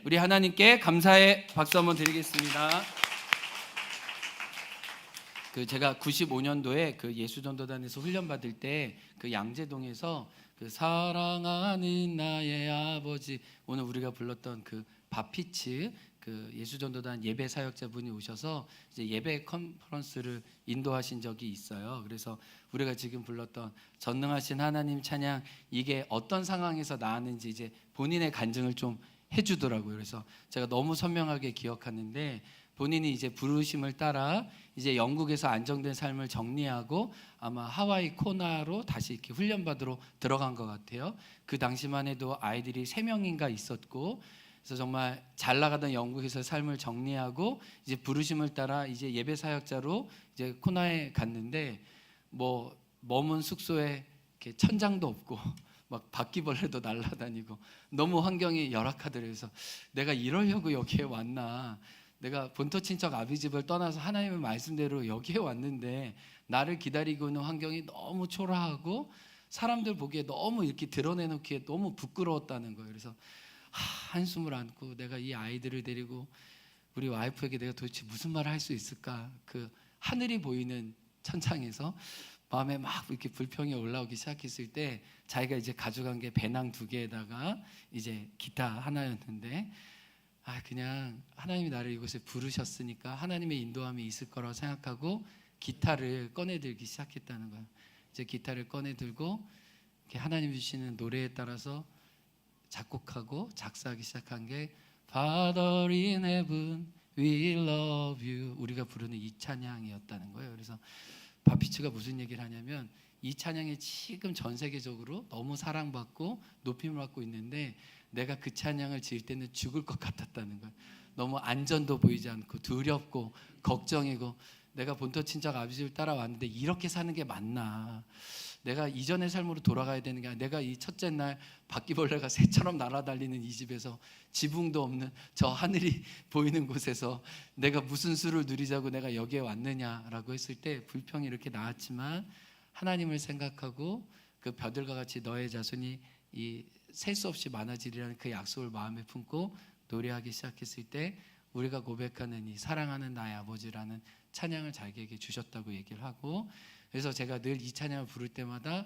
우리 하나님께 감사의 박수 한번 드리겠습니다. 제가 95년도에 예수전도단에서 훈련 받을 때 양재동에서 사랑하는 나의 아버지, 오늘 우리가 불렀던 바피츠 예수전도단 예배 사역자분이 오셔서 이제 예배 컨퍼런스를 인도하신 적이 있어요. 그래서 우리가 지금 불렀던 전능하신 하나님 찬양, 이게 어떤 상황에서 나왔는지 이제 본인의 간증을 좀 해주더라고요. 그래서 제가 너무 선명하게 기억하는데, 본인이 이제 부르심을 따라 이제 영국에서 안정된 삶을 정리하고 아마 하와이 코나로 다시 이렇게 훈련받으러 들어간 것 같아요. 그 당시만 해도 아이들이 3명인가 있었고, 그래서 정말 잘 나가던 영국에서 삶을 정리하고 이제 부르심을 따라 이제 예배 사역자로 이제 코나에 갔는데, 머문 숙소에 이렇게 천장도 없고 막 바퀴벌레도 날아다니고 너무 환경이 열악하더래요. 그래서 내가 이러려고 여기에 왔나, 내가 본토 친척 아비 집을 떠나서 하나님의 말씀대로 여기에 왔는데 나를 기다리고 있는 환경이 너무 초라하고 사람들 보기에 너무 이렇게 드러내놓기에 너무 부끄러웠다는 거예요. 그래서 한숨을 안고 내가 이 아이들을 데리고 우리 와이프에게 내가 도대체 무슨 말을 할 수 있을까, 하늘이 보이는 천창에서 마음에 막 이렇게 불평이 올라오기 시작했을 때, 자기가 이제 가져간 게 배낭 2개에다가 이제 기타 하나였는데, 그냥 하나님이 나를 이곳에 부르셨으니까 하나님의 인도함이 있을 거라고 생각하고 기타를 꺼내들기 시작했다는 거예요. 이제 기타를 꺼내들고 이렇게 하나님 주시는 노래에 따라서 작곡하고 작사하기 시작한 게 Father in heaven, we love you, 우리가 부르는 이 찬양이었다는 거예요. 그래서 바피츠가 무슨 얘기를 하냐면, 이 찬양이 지금 전 세계적으로 너무 사랑받고 높임을 받고 있는데 내가 그 찬양을 지을 때는 죽을 것 같았다는 거예요. 너무 안전도 보이지 않고 두렵고 걱정이고, 내가 본토 친척 아버지를 따라왔는데 이렇게 사는 게 맞나, 내가 이전의 삶으로 돌아가야 되는 게 아니라 내가 이 첫째 날 바퀴벌레가 새처럼 날아다니는 이 집에서 지붕도 없는 저 하늘이 보이는 곳에서 내가 무슨 수를 누리자고 내가 여기에 왔느냐라고 했을 때 불평이 이렇게 나왔지만, 하나님을 생각하고 그 벼들과 같이 너의 자손이 셀 수 없이 많아지리라는 그 약속을 마음에 품고 노래하기 시작했을 때, 우리가 고백하는 이 사랑하는 나의 아버지라는 찬양을 자기에게 주셨다고 얘기를 하고, 그래서 제가 늘 이 찬양을 부를 때마다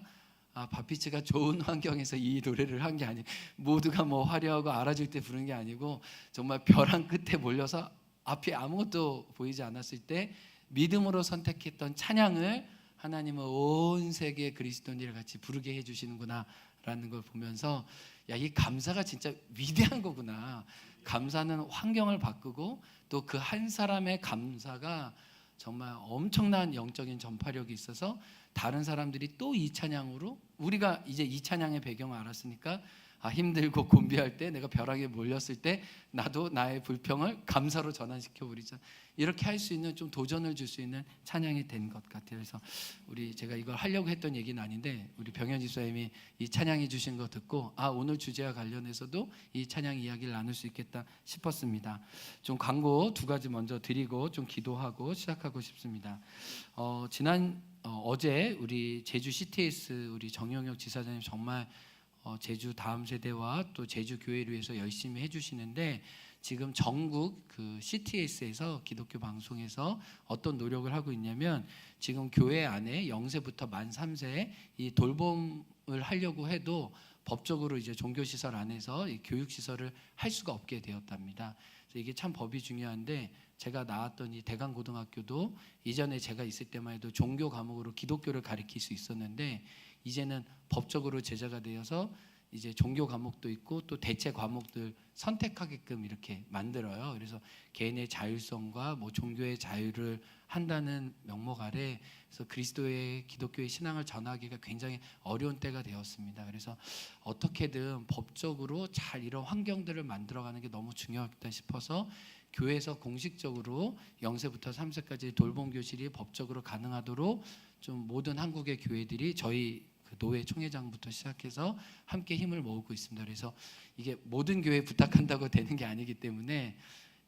바피츠가 좋은 환경에서 이 노래를 한 게 아니고, 모두가 화려하고 알아줄 때 부른 게 아니고, 정말 벼랑 끝에 몰려서 앞에 아무것도 보이지 않았을 때 믿음으로 선택했던 찬양을 하나님은 온 세계 그리스도인들 같이 부르게 해주시는구나 라는 걸 보면서, 이 감사가 진짜 위대한 거구나. 감사는 환경을 바꾸고 또 그 한 사람의 감사가 정말 엄청난 영적인 전파력이 있어서 다른 사람들이 또 이 찬양으로, 우리가 이제 이 찬양의 배경을 알았으니까 힘들고 곤비할 때, 내가 벼락에 몰렸을 때 나도 나의 불평을 감사로 전환시켜 버리자, 이렇게 할 수 있는 좀 도전을 줄 수 있는 찬양이 된 것 같아요. 그래서 제가 이걸 하려고 했던 얘기는 아닌데, 우리 병현 집사님이 이 찬양해 주신 거 듣고 오늘 주제와 관련해서도 이 찬양 이야기를 나눌 수 있겠다 싶었습니다. 좀 광고 2가지 먼저 드리고 좀 기도하고 시작하고 싶습니다. 어제 우리 제주 CTS 우리 정영혁 지사장님 정말 제주 다음 세대와 또 제주 교회를 위해서 열심히 해주시는데, 지금 전국 CTS에서 기독교 방송에서 어떤 노력을 하고 있냐면, 지금 교회 안에 0세부터 만 3세 이 돌봄을 하려고 해도 법적으로 이제 종교시설 안에서 이 교육시설을 할 수가 없게 되었답니다. 그래서 이게 참 법이 중요한데, 제가 나왔던 이 대강고등학교도 이전에 제가 있을 때만 해도 종교 과목으로 기독교를 가르칠 수 있었는데, 이제는 법적으로 제재가 되어서 이제 종교 과목도 있고 또 대체 과목들 선택하게끔 이렇게 만들어요. 그래서 개인의 자율성과 종교의 자유를 한다는 명목 아래, 그래서 그리스도의 기독교의 신앙을 전하기가 굉장히 어려운 때가 되었습니다. 그래서 어떻게든 법적으로 잘 이런 환경들을 만들어가는 게 너무 중요하겠다 싶어서, 교회에서 공식적으로 0세부터 3세까지 돌봄 교실이 법적으로 가능하도록 좀 모든 한국의 교회들이 저희 노회 총회장부터 시작해서 함께 힘을 모으고 있습니다. 그래서 이게 모든 교회에 부탁한다고 되는 게 아니기 때문에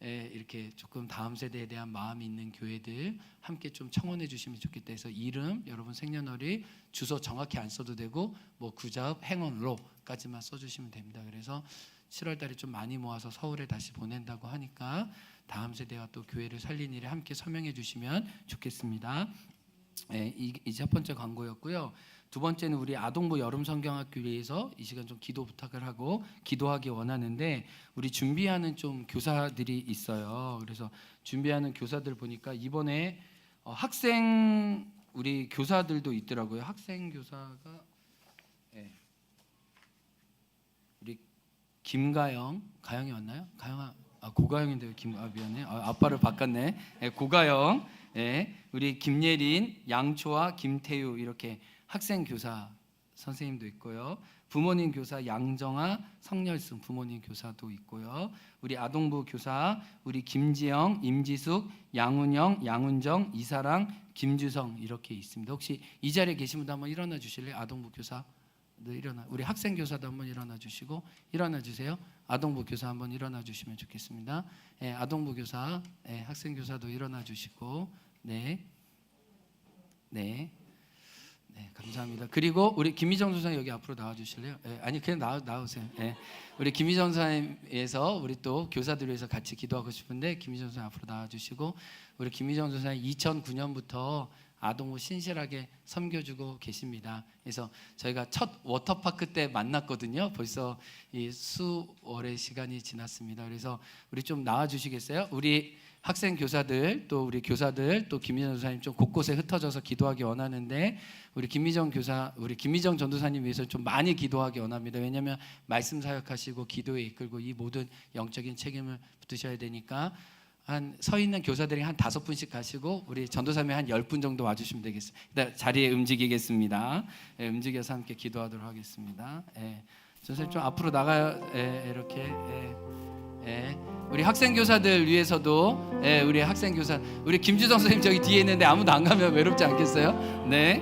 이렇게 조금 다음 세대에 대한 마음이 있는 교회들 함께 좀 청원해 주시면 좋겠다 해서, 이름 여러분 생년월일 주소 정확히 안 써도 되고 구자읍 행원로까지만 써주시면 됩니다. 그래서 7월 달에 좀 많이 모아서 서울에 다시 보낸다고 하니까 다음 세대와 또 교회를 살린 일에 함께 서명해 주시면 좋겠습니다. 이 첫 번째 광고였고요. 두 번째는 우리 아동부 여름 성경학교를 위해서 이 시간 좀 기도 부탁을 하고 기도하기 원하는데, 우리 준비하는 좀 교사들이 있어요. 그래서 준비하는 교사들 보니까 이번에 학생 우리 교사들도 있더라고요. 학생 교사가 우리 김가영, 가영이 왔나요? 가영아, 고가영인데 왜 미안해. 아빠를 바꿨네. 고가영, 우리 김예린, 양초아, 김태유 이렇게 학생 교사 선생님도 있고요. 부모님 교사 양정아, 성열승 부모님 교사도 있고요. 우리 아동부 교사 우리 김지영, 임지숙, 양운영, 양운정, 이사랑, 김주성 이렇게 있습니다. 혹시 이 자리에 계신 분도 한번 일어나 주실래요? 아동부 교사 일어나. 우리 학생 교사도 한번 일어나 주시고 일어나 주세요. 아동부 교사 한번 일어나 주시면 좋겠습니다. 아동부 교사, 학생 교사도 일어나 주시고, 네, 감사합니다. 그리고 우리 김희정 선생님 여기 앞으로 나와 주실래요? 아니 그냥 나오세요. 우리 김희정 선생님에서 우리 또 교사들 위해서 같이 기도하고 싶은데 김희정 선생님 앞으로 나와 주시고, 우리 김희정 선생님 2009년부터 아동부 신실하게 섬겨주고 계십니다. 그래서 저희가 첫 워터파크 때 만났거든요. 벌써 이 수월의 시간이 지났습니다. 그래서 우리 좀 나와 주시겠어요? 우리 학생 교사들 또 우리 교사들 또 김미정 전도사님 좀 곳곳에 흩어져서 기도하기 원하는데, 우리 김미정 교사, 우리 김미정 전도사님 위해서 좀 많이 기도하기 원합니다. 왜냐하면 말씀 사역하시고 기도에 이끌고 이 모든 영적인 책임을 붙으셔야 되니까 한 서 있는 교사들이 한 5분씩 가시고 우리 전도사님이 한 10분 정도 와주시면 되겠습니다. 일단 자리에 움직이겠습니다. 움직여서 함께 기도하도록 하겠습니다. 전도사님 좀 앞으로 나가요. 이렇게. 우리 학생 교사들 위해서도 우리 학생 교사 우리 김주성 선생님 저기 뒤에 있는데 아무도 안 가면 외롭지 않겠어요? 네.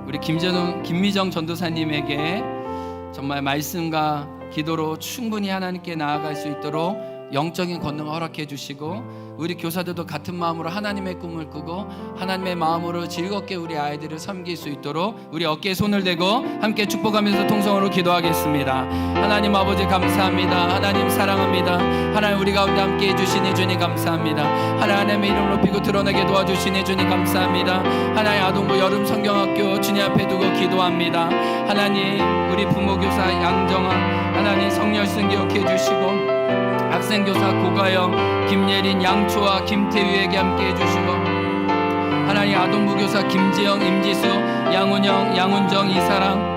우리 김미정 전도사님에게 정말 말씀과 기도로 충분히 하나님께 나아갈 수 있도록 영적인 권능을 허락해 주시고, 우리 교사들도 같은 마음으로 하나님의 꿈을 꾸고 하나님의 마음으로 즐겁게 우리 아이들을 섬길 수 있도록 우리 어깨에 손을 대고 함께 축복하면서 통성으로 기도하겠습니다. 하나님 아버지 감사합니다. 하나님 사랑합니다. 하나님 우리 가운데 함께 해주시니 주님 감사합니다. 하나님의 이름 높이고 드러나게 도와주시니 주님 감사합니다. 하나님 아동부 여름 성경학교 주님 앞에 두고 기도합니다. 하나님 우리 부모교사 양정아, 하나님 성열승 기억해 주시고 학생교사 고가영, 김예린, 양초아, 김태유에게 함께 해주시고, 하나님 아동부교사 김지영, 임지수, 양운영, 양운정, 이사랑,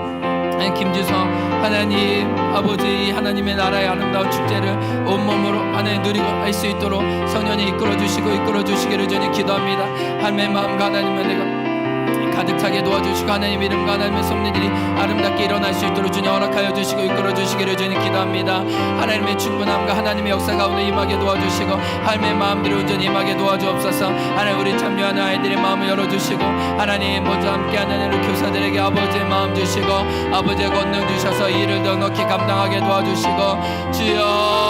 김주성, 하나님 아버지 하나님의 나라의 아름다운 축제를 온몸으로 하나님 누리고 할 수 있도록 성령이 이끌어주시기를 주님 기도합니다. 하나님의 마음과 하나님의 내가 가득 차게 도와주시고 하나님 이름과 하나님의 섭리들이 아름답게 일어날 수 있도록 주님 허락하여 주시고 이끌어 주시기를 주님 기도합니다. 하나님의 충분함과 하나님의 역사 가운데 임하게 도와주시고 하나님의 마음들이 온전히 임하게 도와주옵소서. 하나님 우리 참여하는 아이들의 마음을 열어주시고 하나님 먼저 함께하는 우리 교사들에게 아버지의 마음 주시고 아버지의 권능 주셔서 이 일을 넉넉히 감당하게 도와주시고 주여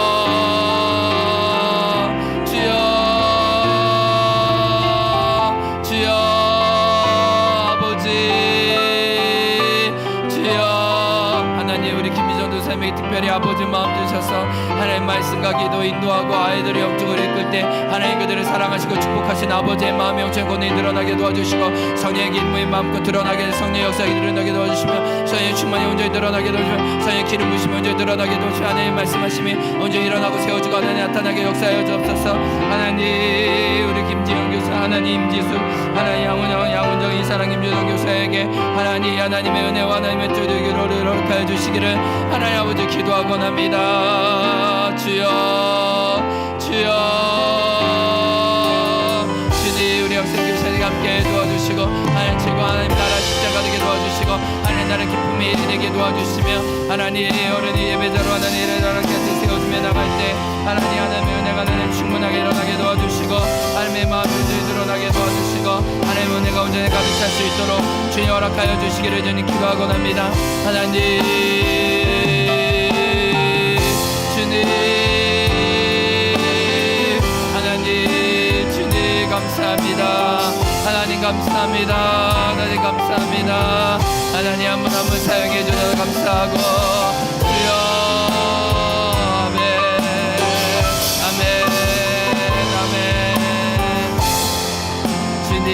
특별히 아버지 마음 주셔서 하나님 말씀과 기도 인도하고 아이들의 영적으로 이끌 때 하나님 그들을 사랑하시고 축복하신 아버지의 마음의 영적인 권능이 드러나게 도와주시고 성령의 기름이 마음껏 드러나게 성령의 역사가 드러나게 도와주시며 성령의 충만이 온전히 드러나게 도와주시며 성령의 기름 부심이 온전히 드러나게 도와주시며 하나님 말씀하심이 온전히 일어나고 세워지고 하나님 나타나게 역사하여 주옵소서. 하나님 우리 김지영 교사, 하나님 임지수, 하나님 양운정 이사랑 김주성 교사에게 하나님의 은혜와 하나님의 주기를 허락하여 주시기를 하나님 아버지 기도하곤 합니다. 주여 주님 우리 학생 교사들에게 함께 도와주시고 하나님 최고 하나님 나라 십자가 되게 도와주시고 하나님 나라 기쁨이 되게 도와주시며 하나님 어른이 예배자로 하나님 이를 곁에 세워주며 나갈 때 하나님의 은혜가 하나님 충분하게 일어나게 도와주시고 하나님의 마음을 드러나게 도와주시고 하나님의 은혜가 온전히 가득 찰 수 있도록 주님 허락하여 주시기를 주님 기도하곤 합니다. 하나님 주님 감사합니다. 하나님 감사합니다. 하나님 감사합니다. 하나님 한 분 한 분 사용해 주셔서 감사하고 주여 아멘 아멘 아멘. 주님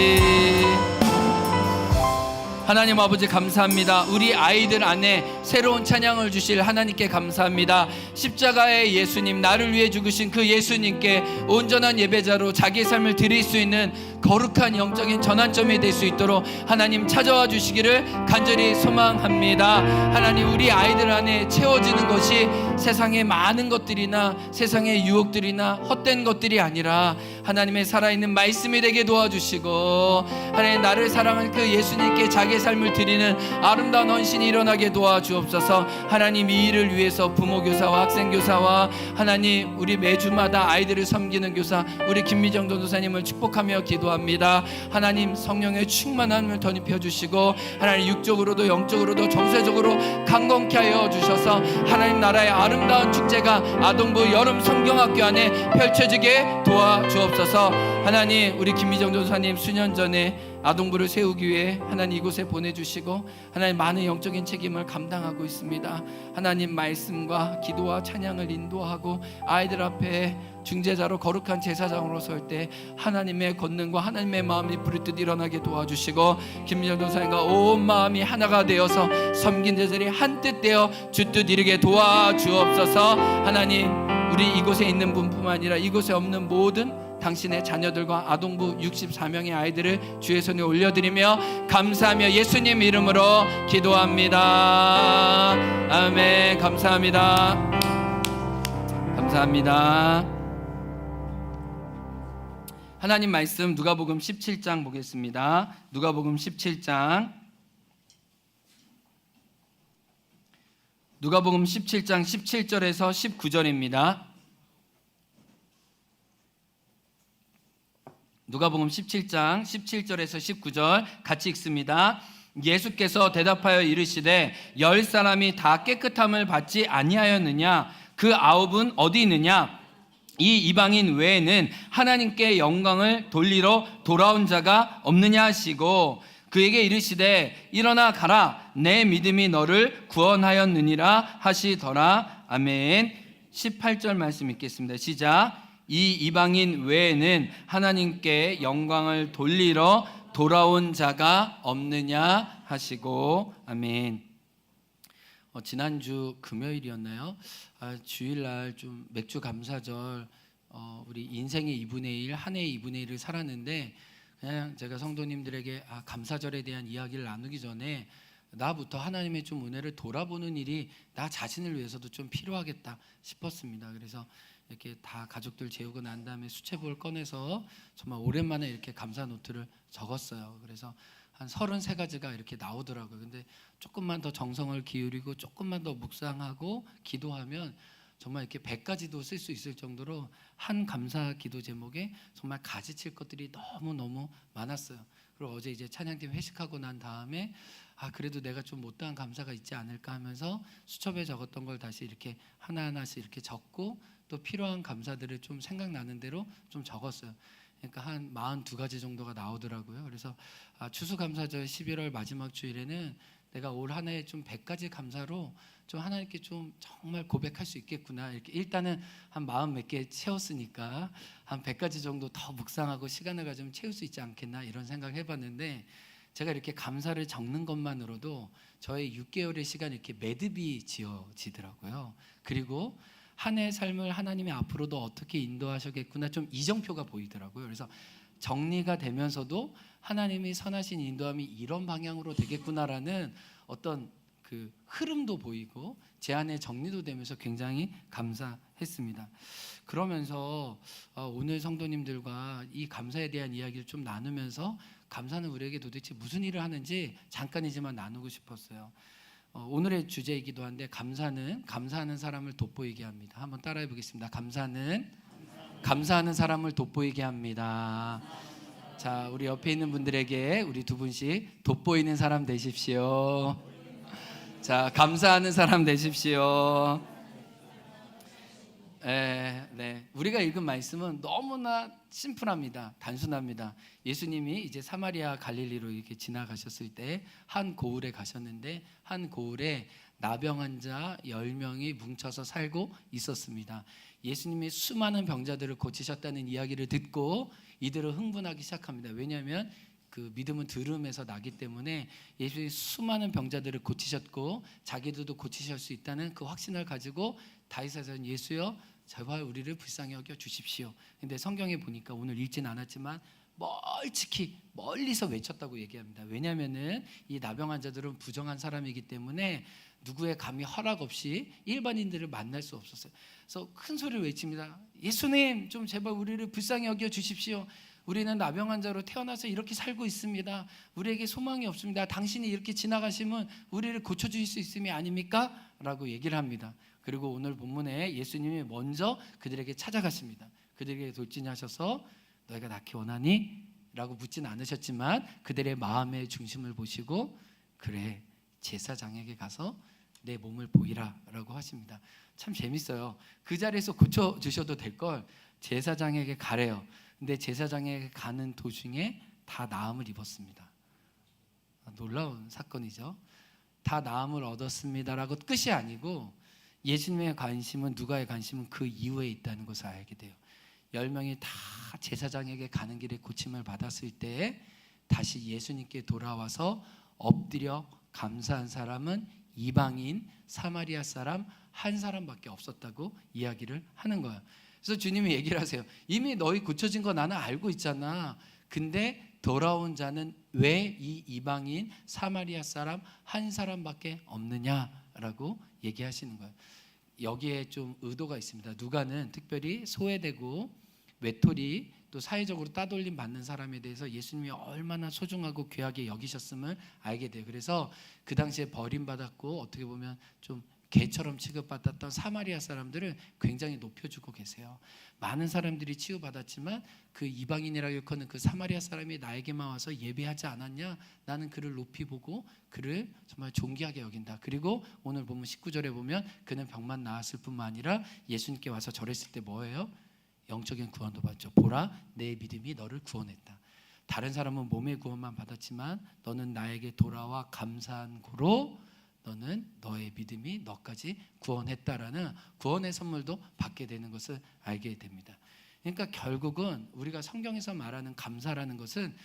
하나님 아버지 감사합니다. 우리 아이들 안에 새로운 찬양을 주실 하나님께 감사합니다. 십자가의 예수님, 나를 위해 죽으신 그 예수님께 온전한 예배자로 자기의 삶을 드릴 수 있는 거룩한 영적인 전환점이 될 수 있도록 하나님 찾아와 주시기를 간절히 소망합니다. 하나님 우리 아이들 안에 채워지는 것이 세상의 많은 것들이나 세상의 유혹들이나 헛된 것들이 아니라 하나님의 살아있는 말씀이 되게 도와주시고 하나님 나를 사랑하는 그 예수님께 자기의 삶을 드리는 아름다운 헌신이 일어나게 도와주옵소서. 하나님 이 일을 위해서 부모교사와 학생교사와 하나님 우리 매주마다 아이들을 섬기는 교사 우리 김미정 전도사님을 축복하며 기도합니다. 하나님 성령의 충만함을 덧입혀 주시고 하나님 육적으로도 영적으로도 정세적으로 강건케 하여 주셔서 하나님 나라의 아름다운 축제가 아동부 여름 성경학교 안에 펼쳐지게 도와주옵소서. 하나님 우리 김미정 전도사님 수년 전에 아동부를 세우기 위해 하나님 이곳에 보내주시고 하나님 많은 영적인 책임을 감당하고 있습니다. 하나님 말씀과 기도와 찬양을 인도하고 아이들 앞에 중재자로 거룩한 제사장으로 설 때 하나님의 권능과 하나님의 마음이 부르듯 일어나게 도와주시고 김민정 전사님과 온 마음이 하나가 되어서 섬긴 제자들이 한뜻 되어 주뜻 이루게 도와주옵소서. 하나님 우리 이곳에 있는 분뿐만 아니라 이곳에 없는 모든 당신의 자녀들과 아동부 64명의 아이들을 주의 손에 올려드리며 감사하며 예수님 이름으로 기도합니다. 아멘. 감사합니다. 감사합니다. 하나님 말씀 누가복음 17장 보겠습니다. 누가복음 17장 누가복음 17장 17절에서 19절입니다. 누가복음 17장 17절에서 19절 같이 읽습니다. 예수께서 대답하여 이르시되 10사람이 다 깨끗함을 받지 아니하였느냐? 그 9은 어디 있느냐? 이 이방인 외에는 하나님께 영광을 돌리러 돌아온 자가 없느냐 하시고 그에게 이르시되 일어나 가라 내 믿음이 너를 구원하였느니라 하시더라. 아멘. 18절 말씀 읽겠습니다. 시작. 이 이방인 외에는 하나님께 영광을 돌리러 돌아온 자가 없느냐 하시고 아멘. 지난주 금요일이었나요? 주일날 좀 맥주 감사절 우리 인생의 2분의 1, 한 해의 2분의 1을 살았는데 그냥 제가 성도님들에게 감사절에 대한 이야기를 나누기 전에 나부터 하나님의 좀 은혜를 돌아보는 일이 나 자신을 위해서도 좀 필요하겠다 싶었습니다. 그래서 이렇게 다 가족들 재우고 난 다음에 수첩을 꺼내서 정말 오랜만에 이렇게 감사 노트를 적었어요. 그래서 한 33가지가 이렇게 나오더라고요. 근데 조금만 더 정성을 기울이고 조금만 더 묵상하고 기도하면 정말 이렇게 100가지도 쓸 수 있을 정도로 한 감사 기도 제목에 정말 가지칠 것들이 너무너무 많았어요. 그리고 어제 이제 찬양팀 회식하고 난 다음에 그래도 내가 좀 못다한 감사가 있지 않을까 하면서 수첩에 적었던 걸 다시 이렇게 하나하나씩 이렇게 적고 또 필요한 감사들을 좀 생각나는 대로 좀 적었어요. 그러니까 한 42가지 정도가 나오더라고요. 그래서 추수감사절 11월 마지막 주일에는 내가 올 한 해에 좀 100가지 감사로 좀 하나님께 좀 정말 고백할 수 있겠구나. 이렇게 일단은 한 40몇 개 채웠으니까 한 100가지 정도 더 묵상하고 시간을 가지면 채울 수 있지 않겠나 이런 생각을 해봤는데 제가 이렇게 감사를 적는 것만으로도 저의 6개월의 시간이 이렇게 매듭이 지어지더라고요. 그리고 한 해의 삶을 하나님이 앞으로도 어떻게 인도하시겠구나 좀 이정표가 보이더라고요. 그래서 정리가 되면서도 하나님이 선하신 인도함이 이런 방향으로 되겠구나라는 어떤 그 흐름도 보이고 제 안에 정리도 되면서 굉장히 감사했습니다. 그러면서 오늘 성도님들과 이 감사에 대한 이야기를 좀 나누면서 감사는 우리에게 도대체 무슨 일을 하는지 잠깐이지만 나누고 싶었어요. 오늘의 주제이기도 한데 감사하는 사람을 돋보이게 합니다. 한번 따라해 보겠습니다. 감사하는 사람을 돋보이게 합니다. 자, 우리 옆에 있는 분들에게 우리 두 분씩 돋보이는 사람 되십시오. 자, 감사하는 사람 되십시오. 네. 우리가 읽은 말씀은 너무나 심플합니다. 단순합니다. 예수님이 이제 사마리아 갈릴리로 이렇게 지나가셨을 때 한 고을에 가셨는데 한 고을에 나병 환자 10명이 뭉쳐서 살고 있었습니다. 예수님이 수많은 병자들을 고치셨다는 이야기를 듣고 이들은 흥분하기 시작합니다. 왜냐하면 그 믿음은 들음에서 나기 때문에 예수님이 수많은 병자들을 고치셨고 자기들도 고치실 수 있다는 그 확신을 가지고 다윗에서는 예수여 제발 우리를 불쌍히 여겨 주십시오. 근데 성경에 보니까 오늘 읽진 않았지만 멀리서 외쳤다고 얘기합니다. 왜냐하면은 이 나병 환자들은 부정한 사람이기 때문에 누구의 감히 허락 없이 일반인들을 만날 수 없었어요. 그래서 큰 소리를 외칩니다. 예수님 좀 제발 우리를 불쌍히 여겨 주십시오. 우리는 나병 환자로 태어나서 이렇게 살고 있습니다. 우리에게 소망이 없습니다. 당신이 이렇게 지나가시면 우리를 고쳐주실 수 있음이 아닙니까? 라고 얘기를 합니다. 그리고 오늘 본문에 예수님이 먼저 그들에게 찾아가십니다. 그들에게 돌진하셔서 너희가 낫기 원하니? 라고 묻진 않으셨지만 그들의 마음의 중심을 보시고 그래 제사장에게 가서 내 몸을 보이라 라고 하십니다. 참 재밌어요. 그 자리에서 고쳐주셔도 될 걸 제사장에게 가래요. 근데 제사장에게 가는 도중에 다 나음을 입었습니다. 놀라운 사건이죠. 다 나음을 얻었습니다라고 끝이 아니고 예수님의 관심은 누가의 관심은 그 이후에 있다는 것을 알게 돼요. 10명이 다 제사장에게 가는 길에 고침을 받았을 때 다시 예수님께 돌아와서 엎드려 감사한 사람은 이방인 사마리아 사람 한 사람밖에 없었다고 이야기를 하는 거예요. 그래서 주님이 얘기를 하세요. 이미 너희 고쳐진 거 나는 알고 있잖아. 근데 돌아온 자는 왜 이 이방인 사마리아 사람 한 사람밖에 없느냐라고 얘기하시는 거예요. 여기에 좀 의도가 있습니다. 누가는 특별히 소외되고 외톨이 또 사회적으로 따돌림 받는 사람에 대해서 예수님이 얼마나 소중하고 귀하게 여기셨음을 알게 돼요. 그래서 그 당시에 버림받았고 어떻게 보면 좀 개처럼 취급받았던 사마리아 사람들을 굉장히 높여주고 계세요. 많은 사람들이 치유받았지만 그 이방인이라고 일컫는 그 사마리아 사람이 나에게만 와서 예배하지 않았냐? 나는 그를 높이 보고 그를 정말 존귀하게 여긴다. 그리고 오늘 보면 19절에 보면 그는 병만 나았을 뿐만 아니라 예수님께 와서 절했을 때 뭐예요? 영적인 구원도 받죠. 보라 내 믿음이 너를 구원했다. 다른 사람은 몸의 구원만 받았지만 너는 나에게 돌아와 감사한 고로 너는 너의 믿음이 너까지 구원했다라는 구원의 선물도 받게 되는 것을 알게 됩니다. 그러니까 결국은 우리가 성경에서 말하는 감사라는 것은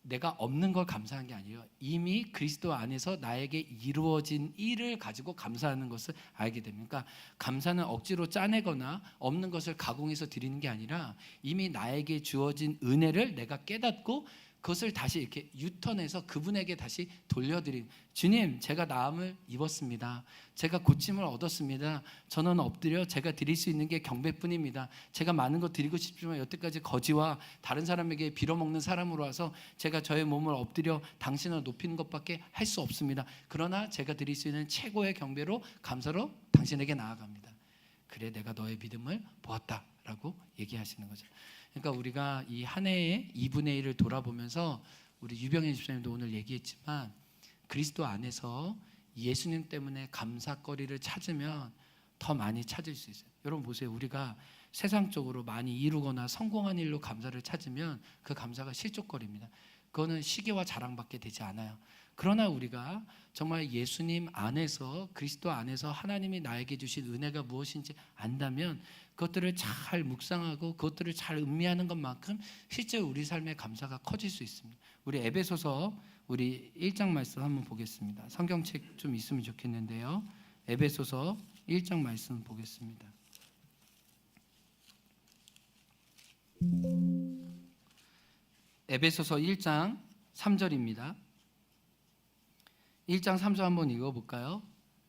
내가 없는 걸 감사한 게 아니에요. 이미 그리스도 안에서 나에게 이루어진 일을 가지고 감사하는 것을 알게 됩니다. 그러니까 감사는 억지로 짜내거나 없는 것을 가공해서 드리는 게 아니라 이미 나에게 주어진 은혜를 내가 깨닫고 그것을 다시 이렇게 유턴해서 그분에게 다시 돌려드린 주님 제가 나음을 입었습니다. 제가 고침을 얻었습니다. 저는 엎드려 제가 드릴 수 있는 게 경배뿐입니다. 제가 많은 거 드리고 싶지만 여태까지 거지와 다른 사람에게 빌어먹는 사람으로 와서 제가 저의 몸을 엎드려 당신을 높이는 것밖에 할 수 없습니다. 그러나 제가 드릴 수 있는 최고의 경배로 감사로 당신에게 나아갑니다. 그래 내가 너의 믿음을 보았다라고 얘기하시는 거죠. 그러니까 우리가 이 한 해의 2분의 1을 돌아보면서 우리 유병현 집사님도 오늘 얘기했지만 그리스도 안에서 예수님 때문에 감사거리를 찾으면 더 많이 찾을 수 있어요. 여러분 보세요. 우리가 세상적으로 많이 이루거나 성공한 일로 감사를 찾으면 그 감사가 실족거립니다. 그거는 시기와 자랑밖에 되지 않아요. 그러나 우리가 정말 예수님 안에서 그리스도 안에서 하나님이 나에게 주신 은혜가 무엇인지 안다면 그것들을 잘 묵상하고 그것들을 잘 음미하는 것만큼 실제 우리 삶의 감사가 커질 수 있습니다. 우리 에베소서 우리 1장 말씀 한번 보겠습니다. 성경책 좀 있으면 좋겠는데요. 에베소서 1장 말씀 보겠습니다. 에베소서 1장 3절입니다. 1장 3절 한번 읽어볼까요?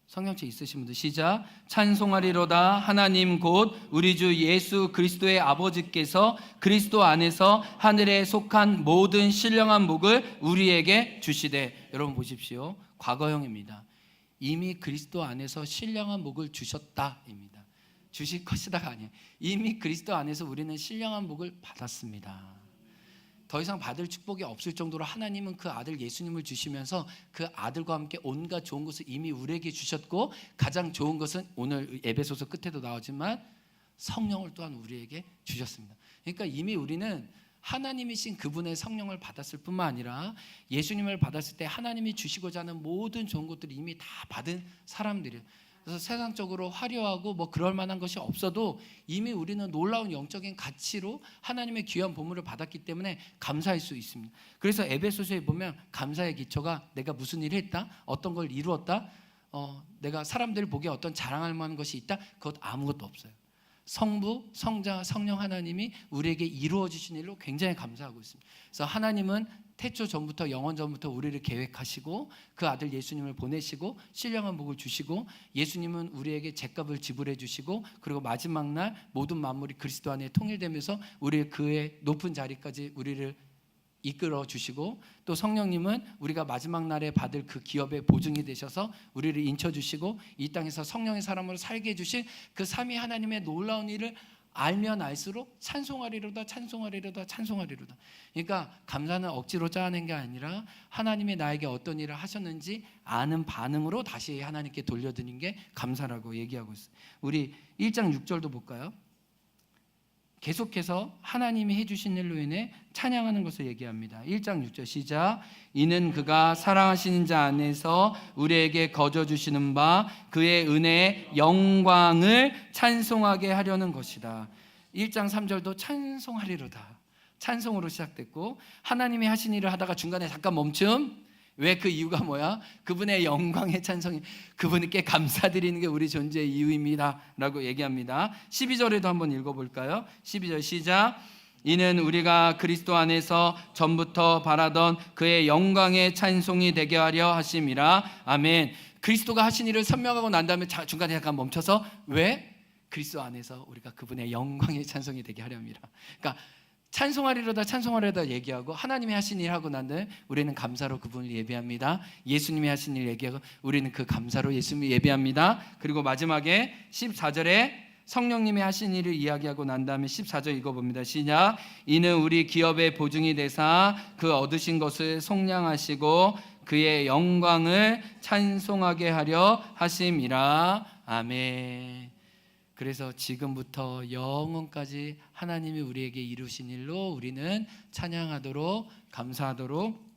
성경책 있으신 분들 시작. 찬송하리로다 하나님 곧 우리 주 예수 그리스도의 아버지께서 그리스도 안에서 하늘에 속한 모든 신령한 복을 우리에게 주시되. 여러분 보십시오. 과거형입니다. 이미 그리스도 안에서 신령한 복을 주셨다입니다. 주실 것이다가 아니에요. 이미 그리스도 안에서 우리는 신령한 복을 받았습니다. 더 이상 받을 축복이 없을 정도로 하나님은 그 아들 예수님을 주시면서 그 아들과 함께 온갖 좋은 것을 이미 우리에게 주셨고 가장 좋은 것은 오늘 에베소서 끝에도 나오지만 성령을 또한 우리에게 주셨습니다. 그러니까 이미 우리는 하나님이신 그분의 성령을 받았을 뿐만 아니라 예수님을 받았을 때 하나님이 주시고자 하는 모든 좋은 것들을 이미 다 받은 사람들이에요. 그래서 세상적으로 화려하고 뭐 그럴 만한 것이 없어도 이미 우리는 놀라운 영적인 가치로 하나님의 귀한 보물을 받았기 때문에 감사할 수 있습니다. 그래서 에베소서에 보면 감사의 기초가 내가 무슨 일을 했다, 어떤 걸 이루었다, 내가 사람들 보기에 어떤 자랑할 만한 것이 있다, 그것 아무것도 없어요. 성부, 성자, 성령 하나님이 우리에게 이루어 주신 일로 굉장히 감사하고 있습니다. 그래서 하나님은 태초 전부터 영원 전부터 우리를 계획하시고 그 아들 예수님을 보내시고 신령한 복을 주시고 예수님은 우리에게 죗값을 지불해 주시고 그리고 마지막 날 모든 만물이 그리스도 안에 통일되면서 우리를 그의 높은 자리까지 우리를 이끌어 주시고 또 성령님은 우리가 마지막 날에 받을 그 기업의 보증이 되셔서 우리를 인쳐 주시고 이 땅에서 성령의 사람으로 살게 해주신 그 삼위 하나님의 놀라운 일을 알면 알수록 찬송하리로다 찬송하리로다 찬송하리로다. 그러니까 감사는 억지로 짜낸 게 아니라 하나님이 나에게 어떤 일을 하셨는지 아는 반응으로 다시 하나님께 돌려드리는 게 감사라고 얘기하고 있어요. 우리 1장 6절도 볼까요? 계속해서 하나님이 해주신 일로 인해 찬양하는 것을 얘기합니다. 1장 6절 시작. 이는 그가 사랑하시는 자 안에서 우리에게 거저 주시는 바 그의 은혜의 영광을 찬송하게 하려는 것이다. 1장 3절도 찬송하리로다. 찬송으로 시작됐고 하나님이 하신 일을 하다가 중간에 잠깐 멈춤. 왜? 그 이유가 뭐야? 그분의 영광의 찬송이, 그분께 감사드리는 게 우리 존재의 이유입니다 라고 얘기합니다. 12절에도 한번 읽어볼까요? 12절 시작. 이는 우리가 그리스도 안에서 전부터 바라던 그의 영광의 찬송이 되게 하려 하심이라. 아멘. 그리스도가 하신 일을 설명하고 난 다음에 중간에 잠깐 멈춰서 왜? 그리스도 안에서 우리가 그분의 영광의 찬송이 되게 하려 함이라. 그러니까 찬송하리로다 찬송하리로다 얘기하고 하나님이 하신 일 하고 난 다음에 우리는 감사로 그분을 예배합니다. 예수님이 하신 일 얘기하고 우리는 그 감사로 예수님을 예배합니다. 그리고 마지막에 14절에 성령님이 하신 일을 이야기하고 난 다음에 14절 읽어봅니다. 시작. 이는 우리 기업의 보증이 되사 그 얻으신 것을 속량하시고 그의 영광을 찬송하게 하려 하심이라. 아멘. 그래서 지금부터 영원까지 하나님이 우리에게 이루신 일로 우리는 찬양하도록 감사하도록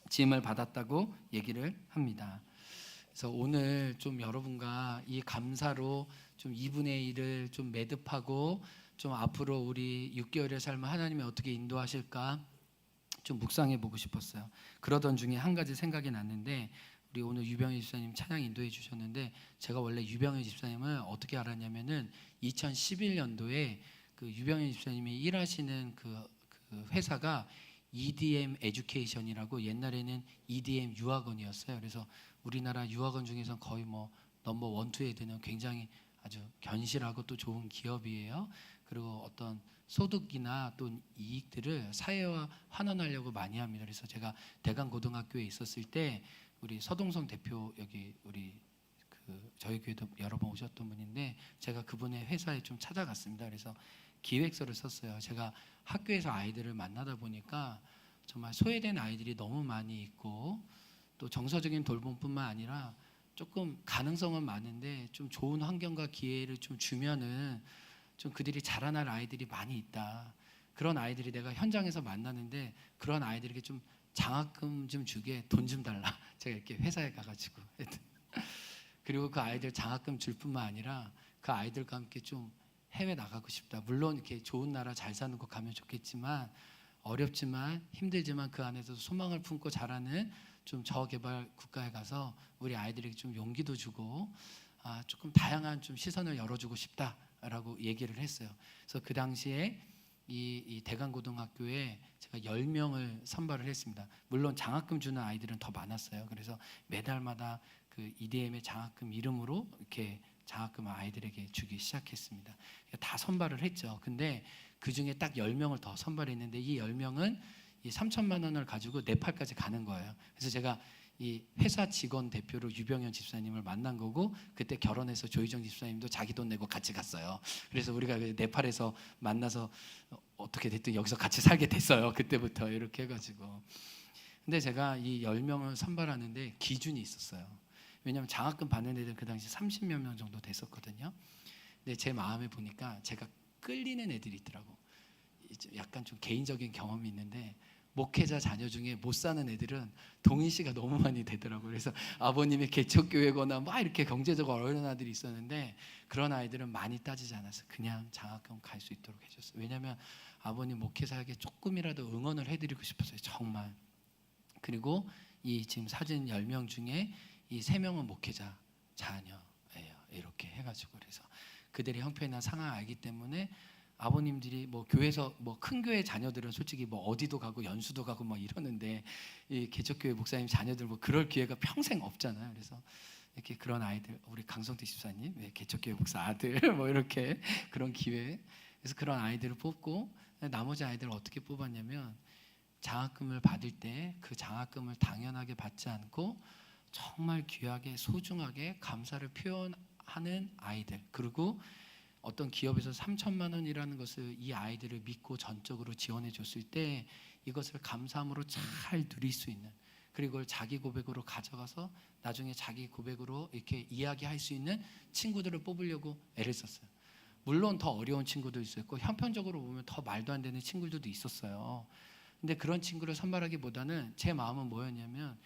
지음을 받았다고 얘기를 합니다. 그래서 오늘 좀 여러분과 이 감사로 좀 2분의 1을 좀 매듭하고 좀 앞으로 우리 6개월의 삶을 하나님이 어떻게 인도하실까 좀 묵상해 보고 싶었어요. 그러던 중에 한 가지 생각이 났는데 우리 오늘 유병희 집사님 찬양 인도해 주셨는데 제가 원래 유병희 집사님을 어떻게 알았냐면은 2011년도에 그 유병희 집사님이 일하시는 그 회사가 EDM 에듀케이션이라고 옛날에는 EDM 유학원이었어요. 그래서 우리나라 유학원 중에서 거의 뭐 넘버 1, 2에 드는 굉장히 아주 견실하고 또 좋은 기업이에요. 그리고 어떤 소득이나 또 이익들을 사회와 환원하려고 많이 합니다. 그래서 제가 대강고등학교에 있었을 때 우리 서동성 대표 여기 우리 저희 교회도 여러 번 오셨던 분인데 제가 그분의 회사에 좀 찾아갔습니다. 그래서 기획서를 썼어요. 제가 학교에서 아이들을 만나다 보니까 정말 소외된 아이들이 너무 많이 있고 또 정서적인 돌봄뿐만 아니라 조금 가능성은 많은데 좀 좋은 환경과 기회를 좀 주면은 좀 그들이 자라날 아이들이 많이 있다. 그런 아이들이 내가 현장에서 만나는데 그런 아이들에게 좀 장학금 좀 주게 돈 좀 달라. 제가 이렇게 회사에 가가지고 그리고 그 아이들 장학금 줄 뿐만 아니라 그 아이들과 함께 좀 해외 나가고 싶다. 물론 이렇게 좋은 나라 잘 사는 곳 가면 좋겠지만 어렵지만 힘들지만 그 안에서 소망을 품고 자라는 좀 저개발 국가에 가서 우리 아이들에게 좀 용기도 주고 조금 다양한 좀 시선을 열어주고 싶다라고 얘기를 했어요. 그래서 그 당시에 이 대강고등학교에 제가 10명을 선발을 했습니다. 물론 장학금 주는 아이들은 더 많았어요. 그래서 매달마다 그 EDM의 장학금 이름으로 이렇게 장학금을 아이들에게 주기 시작했습니다. 다 선발을 했죠. 근데 그 중에 딱 10명을 더 선발했는데 이 10명은 이 3천만 원을 가지고 네팔까지 가는 거예요. 그래서 제가 이 회사 직원 대표로 유병현 집사님을 만난 거고 그때 결혼해서 조희정 집사님도 자기 돈 내고 같이 갔어요. 그래서 우리가 네팔에서 만나서 어떻게 됐든 여기서 같이 살게 됐어요. 그때부터 이렇게 해가지고. 근데 제가 이 10명을 선발하는데 기준이 있었어요. 왜냐하면 장학금 받는 애들 그 당시 30몇 명 정도 됐었거든요. 근데 제 마음에 보니까 제가 끌리는 애들이 있더라고. 약간 좀 개인적인 경험이 있는데 목회자 자녀 중에 못 사는 애들은 동인 씨가 너무 많이 되더라고요. 그래서 아버님이 개척교회거나 막 이렇게 경제적으로 어려운 아들이 있었는데 그런 아이들은 많이 따지지 않았어요. 그냥 장학금 갈 수 있도록 해줬어요. 왜냐하면 아버님 목회자에게 조금이라도 응원을 해드리고 싶었어요. 정말. 그리고 이 지금 사진 10명 중에 이 3명은 목회자 자녀예요. 이렇게 해가지고 그래서 그들의 형편이나 상황을 알기 때문에 아버님들이 뭐 교회에서 뭐 큰 교회 자녀들은 솔직히 뭐 어디도 가고 연수도 가고 뭐 이러는데 이 개척교회 목사님 자녀들 뭐 그럴 기회가 평생 없잖아요. 그래서 이렇게 그런 아이들, 우리 강성태 집사님 개척교회 목사 아들 뭐 이렇게 그런 기회, 그래서 그런 아이들을 뽑고 나머지 아이들을 어떻게 뽑았냐면 장학금을 받을 때 그 장학금을 당연하게 받지 않고 정말 귀하게 소중하게 감사를 표현하는 아이들, 그리고 어떤 기업에서 3천만 원이라는 것을 이 아이들을 믿고 전적으로 지원해 줬을 때 이것을 감사함으로 잘 누릴 수 있는, 그리고 그걸 자기 고백으로 가져가서 나중에 자기 고백으로 이렇게 이야기할 수 있는 친구들을 뽑으려고 애를 썼어요. 물론 더 어려운 친구도 있었고 형편적으로 보면 더 말도 안 되는 친구들도 있었어요. 근데 그런 친구를 선발하기보다는 제 마음은 뭐였냐면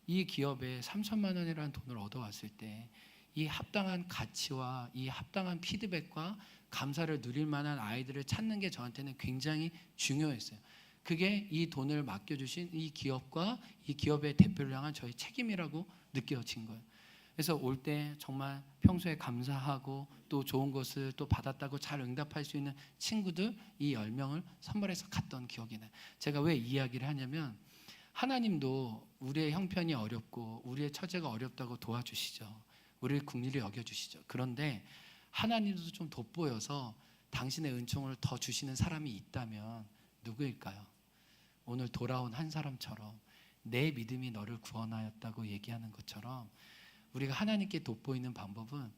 이 기업에 3천만 원이라는 돈을 얻어왔을 때 이 합당한 가치와 이 합당한 피드백과 감사를 누릴 만한 아이들을 찾는 게 저한테는 굉장히 중요했어요. 그게 이 돈을 맡겨주신 이 기업과 이 기업의 대표를 향한 저희 책임이라고 느껴진 거예요. 그래서 올 때 정말 평소에 감사하고 또 좋은 것을 또 받았다고 잘 응답할 수 있는 친구들 이 10명을 선발해서 갔던 기억이 나요. 제가 왜 이 이야기를 하냐면 하나님도 우리의 형편이 어렵고 우리의 처제가 어렵다고 도와주시죠. 우리를 긍휼히 여겨주시죠. 그런데 하나님도 좀 돋보여서 당신의 은총을 더 주시는 사람이 있다면 누구일까요? 오늘 돌아온 한 사람처럼 내 믿음이 너를 구원하였다고 얘기하는 것처럼 우리가 하나님께 돋보이는 방법은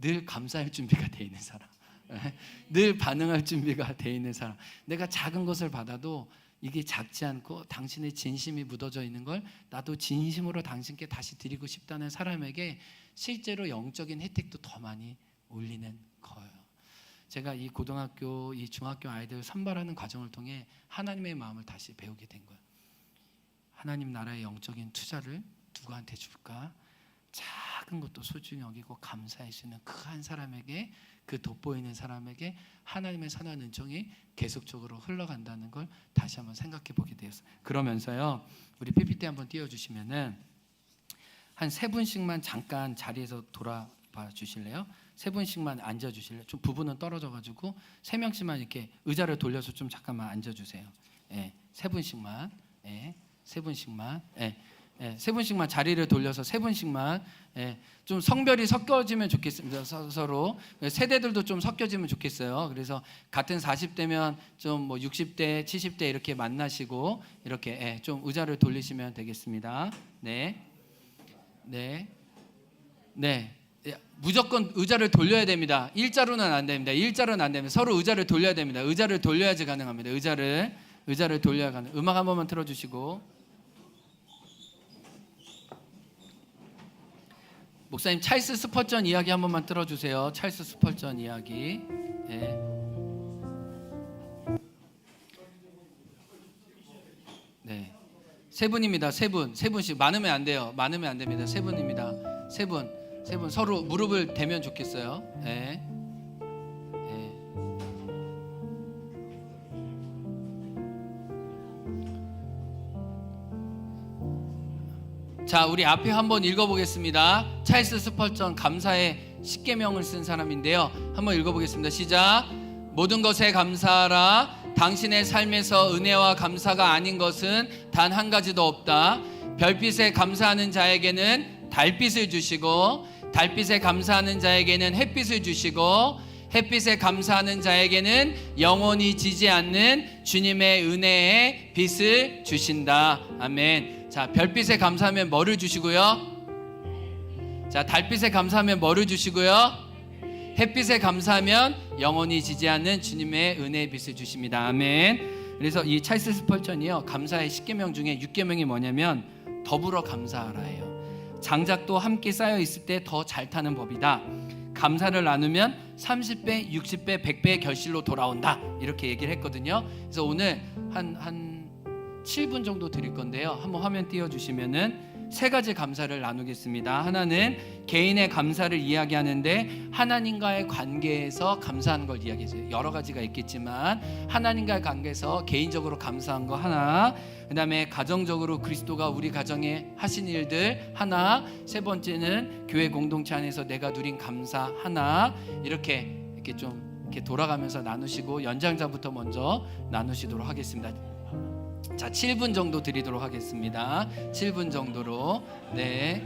늘 감사할 준비가 돼 있는 사람, 늘 반응할 준비가 돼 있는 사람. 내가 작은 것을 받아도 이게 작지 않고 당신의 진심이 묻어져 있는 걸 나도 진심으로 당신께 다시 드리고 싶다는 사람에게 실제로 영적인 혜택도 더 많이 올리는 거예요. 제가 이 고등학교, 이 중학교 아이들 선발하는 과정을 통해 하나님의 마음을 다시 배우게 된 거예요. 하나님 나라의 영적인 투자를 누구한테 줄까? 작은 것도 소중히 여기고 감사할 수 있는 그 한 사람에게, 그 돋보이는 사람에게 하나님의 선한 은총이 계속적으로 흘러간다는 걸 다시 한번 생각해 보게 되었어요. 그러면서요, 우리 PPT 한번 띄워주시면은 한 3분씩만 잠깐 자리에서 돌아봐 주실래요? 3분씩만 앉아주실래요? 좀 부부는 떨어져가지고 3명씩만 이렇게 의자를 돌려서 좀 잠깐만 앉아주세요. 3분씩만, 3분씩만, 3분씩만 자리를 돌려서 3분씩만, 좀 성별이 섞여지면 좋겠습니다. 서로 세대들도 좀 섞여지면 좋겠어요. 그래서 같은 40대면 좀 뭐 60대, 70대 이렇게 만나시고 이렇게 좀 의자를 돌리시면 되겠습니다. 네. 무조건 의자를 돌려야 됩니다. 일자로는 안 됩니다. 일자로는 안 됩니다. 서로 의자를 돌려야 됩니다. 의자를 돌려야지 가능합니다. 의자를 돌려야 가능. 음악 한 번만 틀어주시고. 목사님 찰스 스펄전 이야기 한 번만 들어주세요. 찰스 스펄전 이야기. 네. 3분입니다. 3분씩 많으면 안 돼요. 많으면 안 됩니다. 3분입니다. 3분 서로 무릎을 대면 좋겠어요. 자, 우리 앞에 한번 읽어보겠습니다. 찰스 스펄전 감사의 10계명을 쓴 사람인데요. 한번 읽어보겠습니다. 시작. 모든 것에 감사하라. 당신의 삶에서 은혜와 감사가 아닌 것은 단 한 가지도 없다. 별빛에 감사하는 자에게는 달빛을 주시고, 달빛에 감사하는 자에게는 햇빛을 주시고, 햇빛에 감사하는 자에게는 영원히 지지 않는 주님의 은혜의 빛을 주신다. 아멘. 자, 별빛에 감사하면 뭐를 주시고요? 자, 달빛에 감사하면 뭐를 주시고요? 햇빛에 감사하면 영원히 지지 않는 주님의 은혜의 빛을 주십니다. 아멘. 그래서 이 찰스 스펄전이요, 감사의 10계명 중에 6계명이 뭐냐면 더불어 감사하라예요. 장작도 함께 쌓여 있을 때 더 잘 타는 법이다. 감사를 나누면 30배, 60배, 100배의 결실로 돌아온다 이렇게 얘기를 했거든요. 그래서 오늘 한 7분 정도 드릴 건데요. 한번 화면 띄워주시면은 세 가지 감사를 나누겠습니다. 하나는 개인의 감사를 이야기하는데 하나님과의 관계에서 감사하는 걸 이야기해요. 여러 가지가 있겠지만 하나님과의 관계에서 개인적으로 감사한 거 하나, 그 다음에 가정적으로 그리스도가 우리 가정에 하신 일들 하나, 세 번째는 교회 공동체 안에서 내가 누린 감사 하나, 이렇게 좀 이렇게 돌아가면서 나누시고 연장자부터 먼저 나누시도록 하겠습니다. 자, 7분 정도 드리도록 하겠습니다. 7분 정도로. 네.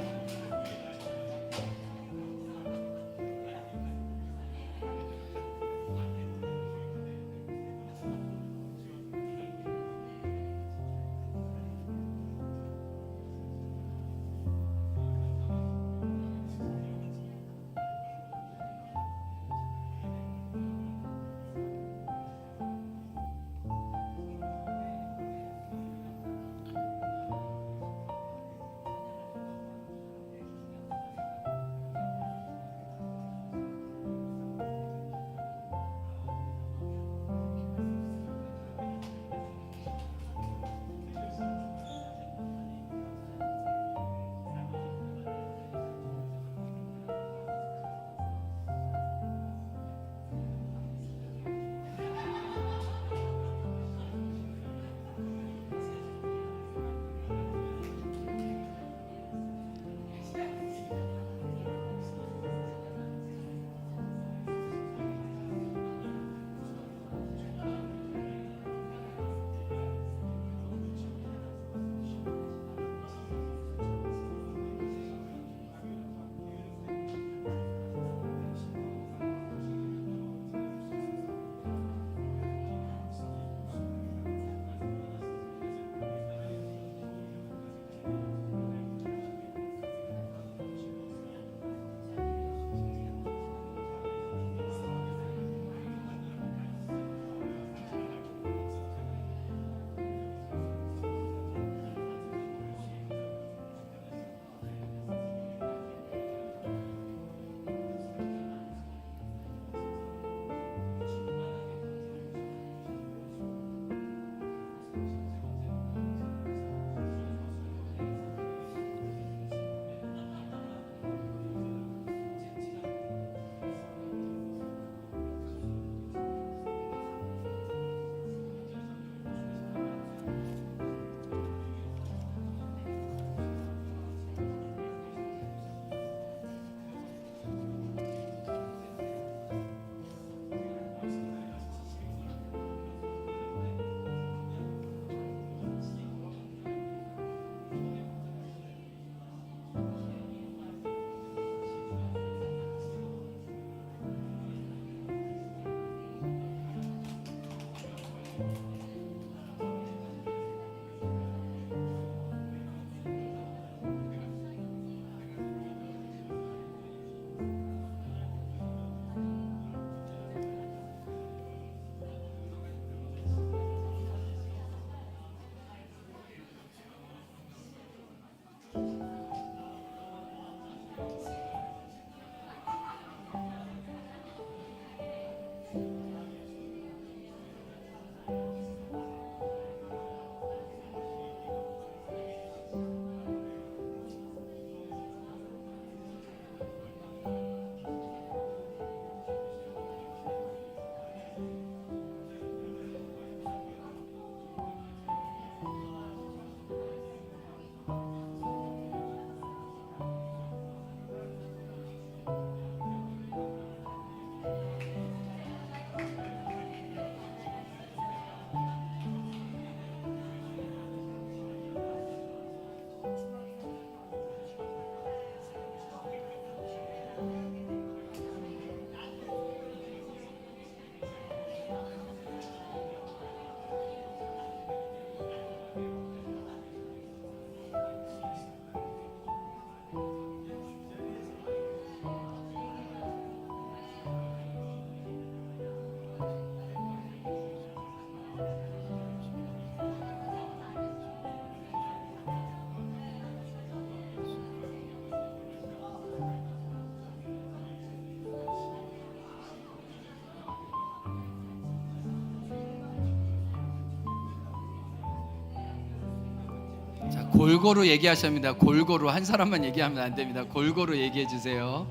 골고루 얘기하십니다. 골고루. 한 사람만 얘기하면 안 됩니다. 골고루 얘기해 주세요.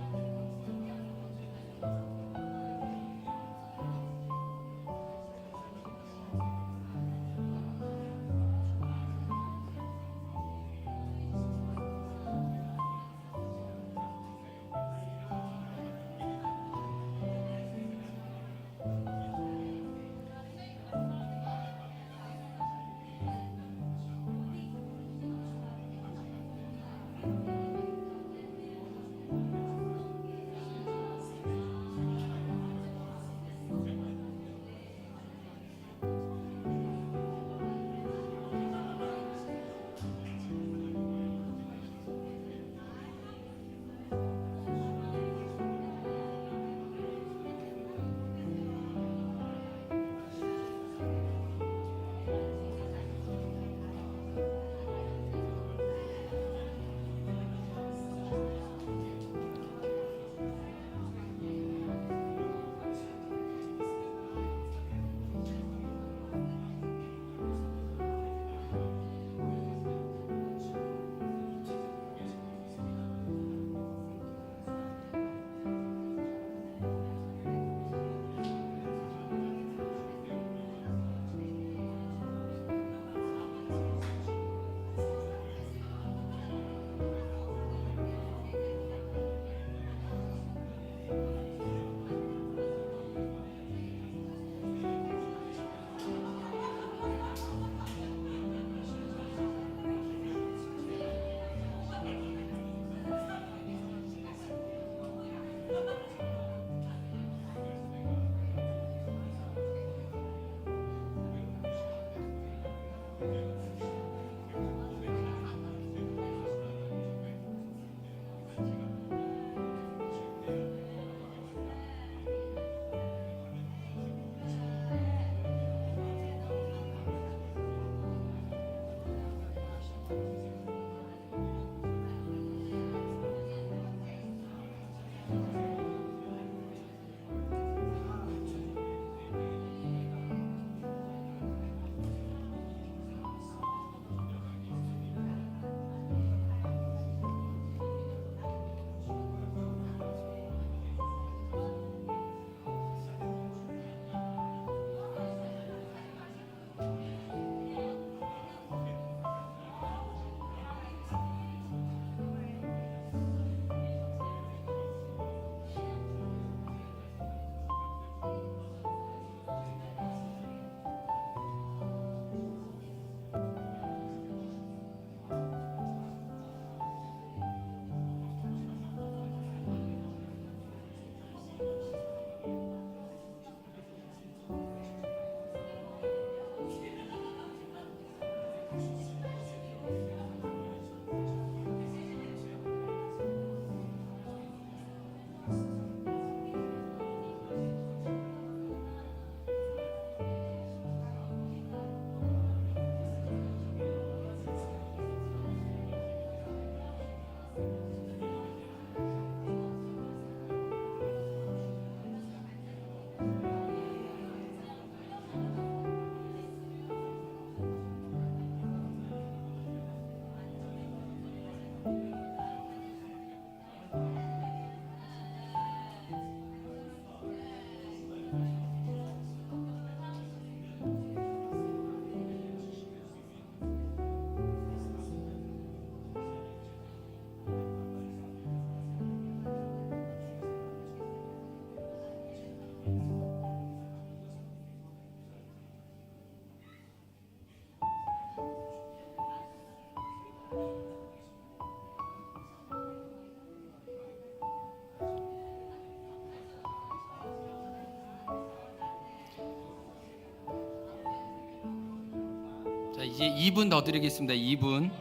자, 이제 2분 더 드리겠습니다. 2분.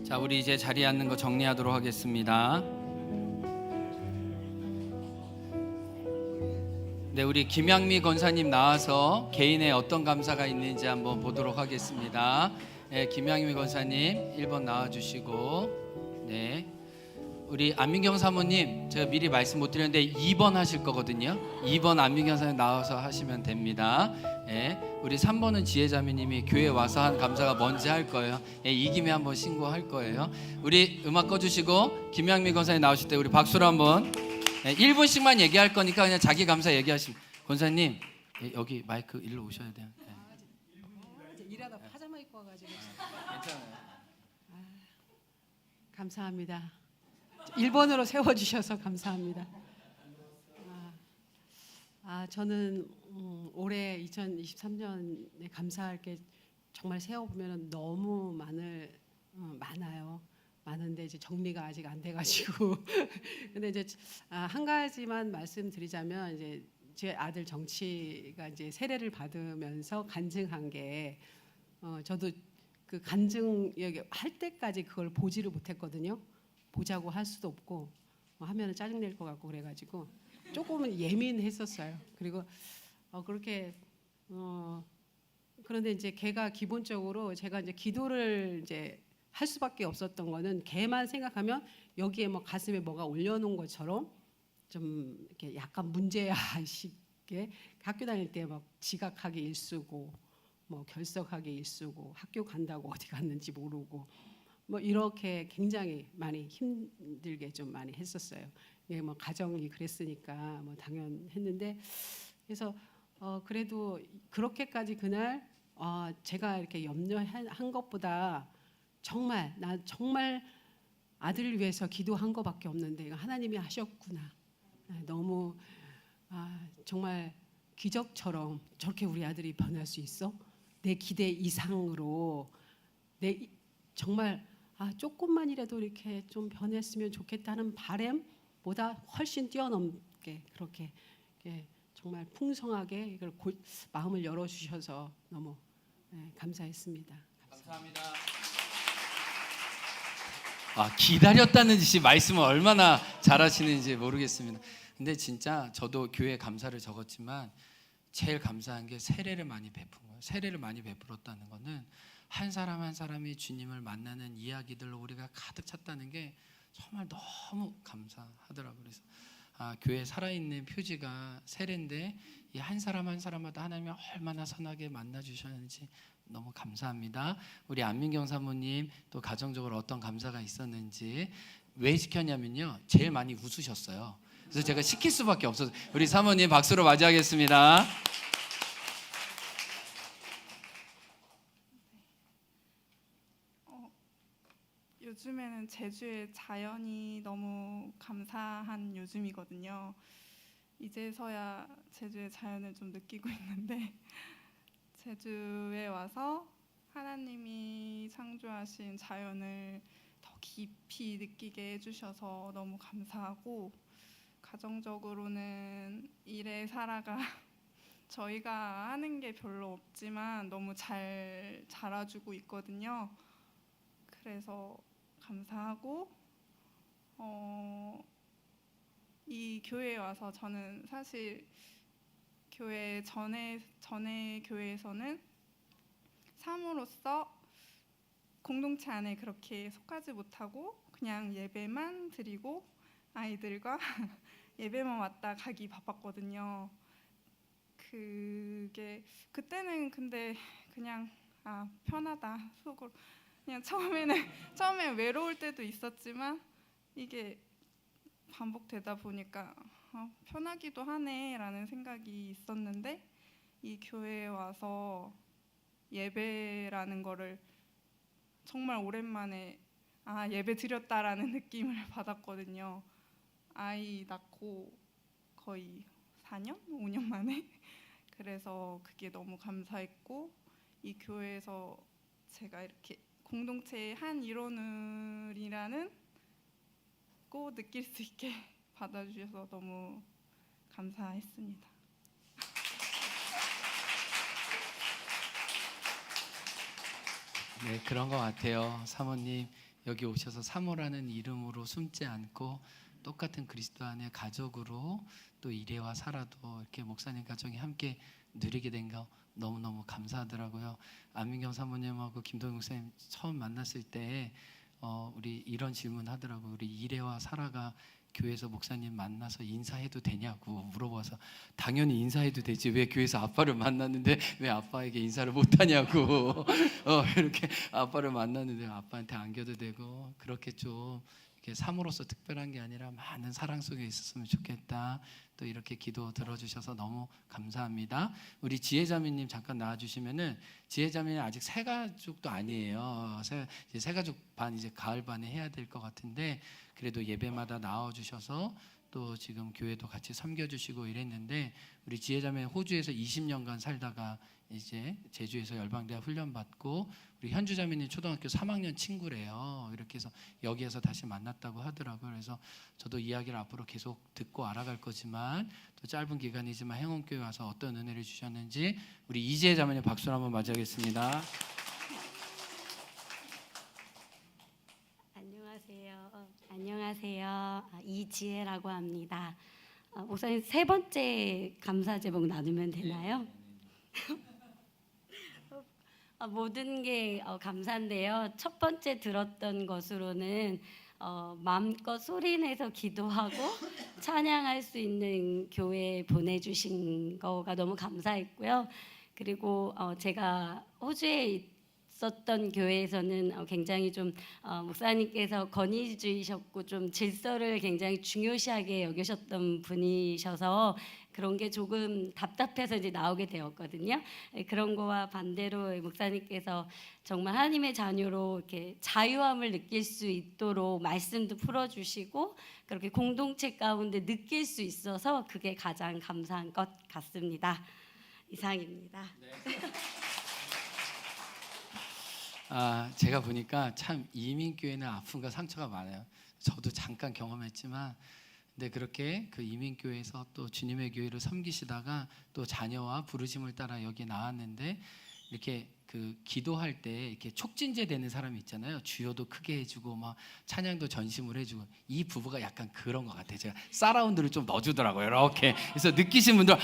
자, 우리 이제 자리에 앉는 거 정리하도록 하겠습니다. 네, 우리 김양미 권사님 나와서 개인의 어떤 감사가 있는지 한번 보도록 하겠습니다. 네, 김양미 권사님 1번 나와주시고, 네, 우리 안민경 사모님 제가 미리 말씀 못 드렸는데 2번 하실 거거든요. 2번 안민경 사모님 나와서 하시면 됩니다. 네, 우리 3번은 지혜자매님이 교회 와서 한 감사가 뭔지 할 거예요. 네, 이 김에 한번 신고할 거예요. 우리 음악 꺼주시고 김양미 권사님 나오실 때 우리 박수로 한번. 네, 1분씩만 얘기할 거니까 그냥 자기 감사 얘기하시면. 권사님 여기 마이크 일로 오셔야 돼요. 네. 일하다 파자마 입고 와가지고. 괜찮아요. 감사합니다. 1번으로 세워주셔서 감사합니다. 저는 올해 2023년에 감사할 게 정말 세어보면 너무 많아요. 많은데 이제 정리가 아직 안 돼가지고 근데 이제 한 가지만 말씀드리자면, 이제 제 아들 정치가 이제 세례를 받으면서 간증한 게, 저도 그 간증 할 때까지 그걸 보지를 못했거든요. 보자고 할 수도 없고 하면은 짜증 낼 것 같고 그래가지고 조금은 예민했었어요. 그리고 그렇게 그런데 이제 걔가 기본적으로 제가 이제 기도를 이제 할 수밖에 없었던 거는, 걔만 생각하면 여기에 뭐 가슴에 뭐가 올려놓은 것처럼 좀 이렇게 약간 문제아식의, 학교 다닐 때 막 지각하게 일쓰고 뭐 결석하게 일쓰고 학교 간다고 어디 갔는지 모르고 뭐 이렇게 굉장히 많이 힘들게 좀 많이 했었어요. 예, 뭐 가정이 그랬으니까 뭐 당연했는데, 그래서 그래도 그렇게까지 그날 제가 이렇게 염려한 것보다 정말 아들을 위해서 기도한 것밖에 없는데 이거 하나님이 하셨구나. 너무 정말 기적처럼 저렇게 우리 아들이 변할 수 있어? 내 기대 이상으로 정말 조금만이라도 이렇게 좀 변했으면 좋겠다는 바람보다 훨씬 뛰어넘게 그렇게 정말 풍성하게 이걸 마음을 열어주셔서 너무 감사했습니다. 감사합니다. 기다렸다는 듯이 말씀을 얼마나 잘하시는지 모르겠습니다. 근데 진짜 저도 교회 감사를 적었지만 제일 감사한 게 세례를 많이 베푼 거예요. 세례를 많이 베풀었다는 거는 한 사람 한 사람이 주님을 만나는 이야기들로 우리가 가득 찼다는 게 정말 너무 감사하더라고요. 그래서 교회 살아있는 표지가 세례인데 이 한 사람 한 사람마다 하나님이 얼마나 선하게 만나주셨는지 너무 감사합니다. 우리 안민경 사모님 또 가정적으로 어떤 감사가 있었는지, 왜 시켰냐면요, 제일 많이 웃으셨어요. 그래서 제가 시킬 수밖에 없어서 우리 사모님 박수로 맞이하겠습니다. 요즘에는 제주의 자연이 너무 감사한 요즘이거든요. 이제서야 제주의 자연을 좀 느끼고 있는데, 제주에 와서 하나님이 창조하신 자연을 더 깊이 느끼게 해주셔서 너무 감사하고, 가정적으로는 일에 살아가 저희가 하는 게 별로 없지만 너무 잘 자라주고 있거든요. 그래서 감사하고 이 교회에 와서 저는 사실 교회 전에 교회에서는 사모로서 공동체 안에 그렇게 속하지 못하고 그냥 예배만 드리고 아이들과 예배만 왔다 가기 바빴거든요. 그때는 근데 그냥 편하다 속으로 그냥 처음에 외로울 때도 있었지만 이게 반복되다 보니까 편하기도 하네라는 생각이 있었는데 이 교회에 와서 예배라는 거를 정말 오랜만에 예배 드렸다라는 느낌을 받았거든요. 아이 낳고 거의 4년, 5년 만에 그래서 그게 너무 감사했고 이 교회에서 제가 이렇게 공동체의 한 일원이라는 꼭 느낄 수 있게 받아주셔서 너무 감사했습니다. 네, 그런 것 같아요. 사모님 여기 오셔서 사모라는 이름으로 숨지 않고 똑같은 그리스도 안에 가족으로 또 이래와 살아도 이렇게 목사님 가정이 함께 누리게 된 거 너무너무 감사하더라고요. 안민경 사모님하고 김동영 목사님 처음 만났을 때 우리 이런 질문 하더라고요. 우리 이래와 사라가 교회에서 목사님 만나서 인사해도 되냐고 물어봐서 당연히 인사해도 되지 왜 교회에서 아빠를 만났는데 왜 아빠에게 인사를 못하냐고 이렇게 아빠를 만났는데 아빠한테 안겨도 되고 그렇게 좀 이렇게 사모로서 특별한 게 아니라 많은 사랑 속에 있었으면 좋겠다. 또 이렇게 기도 들어주셔서 너무 감사합니다. 우리 지혜자매님 잠깐 나와주시면은 지혜자매는 아직 새 가족도 아니에요. 새 가족 반 이제 가을 반에 해야 될 것 같은데 그래도 예배마다 나와주셔서 또 지금 교회도 같이 섬겨주시고 이랬는데 우리 지혜자매 호주에서 20년간 살다가 이제 제주에서 열방대학 훈련 받고 우리 현주자매님 초등학교 3학년 친구래요. 이렇게 해서 여기에서 다시 만났다고 하더라고요. 그래서 저도 이야기를 앞으로 계속 듣고 알아갈 거지만 또 짧은 기간이지만 행원교회 와서 어떤 은혜를 주셨는지 우리 이지혜 자매님 박수로 한번 맞이하겠습니다. 안녕하세요. 이지혜라고 합니다. 목사님 세 번째 감사 제목 나누면 되나요? 모든 게 감사한데요. 첫 번째 들었던 것으로는 마음껏 소리내서 기도하고 찬양할 수 있는 교회에 보내주신 거가 너무 감사했고요. 그리고 제가 호주에 있었던 교회에서는 굉장히 좀 목사님께서 권위주의셨고 좀 질서를 굉장히 중요시하게 여기셨던 분이셔서 그런 게 조금 답답해서 이제 나오게 되었거든요. 그런 거와 반대로 목사님께서 정말 하나님의 자녀로 이렇게 자유함을 느낄 수 있도록 말씀도 풀어주시고 그렇게 공동체 가운데 느낄 수 있어서 그게 가장 감사한 것 같습니다. 이상입니다. 제가 보니까 참 이민교회는 아픔과 상처가 많아요. 저도 잠깐 경험했지만 근데 그렇게 그 이민교회에서 또 주님의 교회를 섬기시다가 또 자녀와 부르심을 따라 여기 나왔는데 이렇게 그 기도할 때 이렇게 촉진제 되는 사람이 있잖아요. 주여도 크게 해주고 막 찬양도 전심을 해주고 이 부부가 약간 그런 것 같아요. 제가 사라운드를 좀 넣어주더라고요. 이렇게 그래서 느끼신 분들